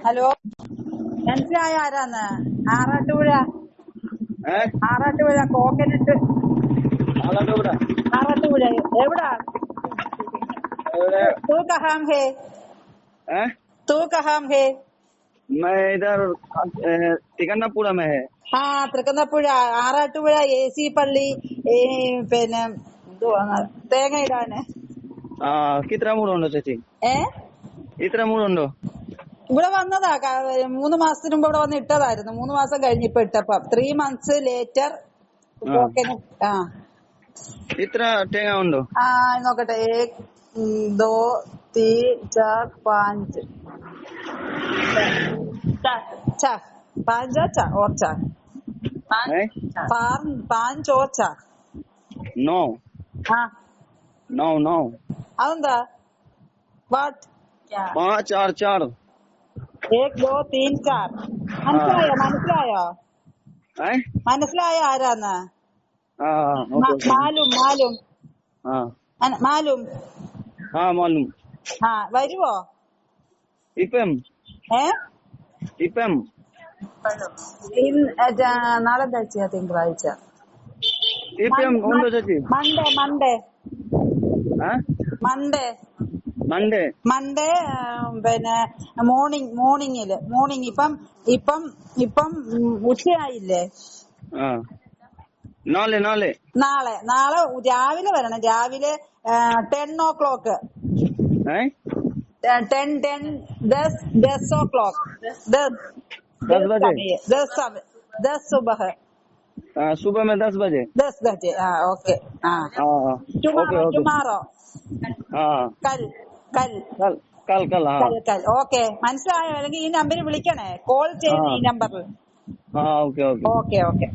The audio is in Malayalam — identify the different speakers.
Speaker 1: ഹലോ, മനസ്സിലായ ആരാന്ന്? ആറാട്ടുപുഴ ആറാട്ടുപുഴ കോക്കനട്ട്.
Speaker 2: आलाटोबरा
Speaker 1: ആറാട്ടുപുഴ എവിടാ?
Speaker 2: अरे
Speaker 1: तू कहाँ है?
Speaker 2: हैं?
Speaker 1: तू कहाँ है?
Speaker 2: मैं इधर तिकन्नापुरा में है।
Speaker 1: ആ തൃക്കുന്നപ്പുഴ ആറാട്ടുപുഴ AC പള്ളി. പിന്നെ എന്തുവാ തേങ്ങ ഇടാന്.
Speaker 2: कितना मूड उंडो ചേച്ചി? ഇത്ര മൂടുണ്ടോ?
Speaker 1: ഇവിടെ വന്നതാ 3 മാസത്തിന് മുമ്പ് ഇവിടെ വന്ന് ഇട്ടതായിരുന്നു. 3 മാസം കഴിഞ്ഞ് ഇപ്പൊ ഇട്ടപ്പം 3 months ലേറ്റർ കോക്കനട്ട്.
Speaker 2: ഇത്ര തേങ്ങ ഉണ്ടോ?
Speaker 1: നോക്കട്ടെ. 1 2 3 4 5 चार 5 और 4 5 और 4.
Speaker 2: नौ नौ नौ
Speaker 1: അതെന്താ? വാട്ട്?
Speaker 2: 5 4 4
Speaker 1: 1 2 3 4. മനസ്സിലായോ? മനസ്സിലായോ ആരാന്ന്? മാലും മാലും മാലും.
Speaker 2: मालूम
Speaker 1: വരുവോ?
Speaker 2: ഇപ്പം
Speaker 1: നാളെ ആഴ്ചയാ? തിങ്കളാഴ്ച.
Speaker 2: ഇപ്പം ഉണ്ടോ ചേച്ചി?
Speaker 1: മൺഡേ പിന്നെ മോർണിംഗ്. ഇപ്പം ഉച്ചയായില്ലേ?
Speaker 2: നാളെ
Speaker 1: രാവിലെ വരണം. രാവിലെ 10 o'clock. 10 o'clock. 10 सुबह.
Speaker 2: सुबह में 10 बजे.
Speaker 1: 10 बजे. ओके. टुमारो. കൽ. ഓക്കെ, മനസ്സിലായോ? അല്ലെങ്കിൽ ഈ നമ്പറിൽ വിളിക്കണേ. കോൾ ചെയ്യുന്ന ഈ നമ്പറിൽ.
Speaker 2: ഓക്കെ.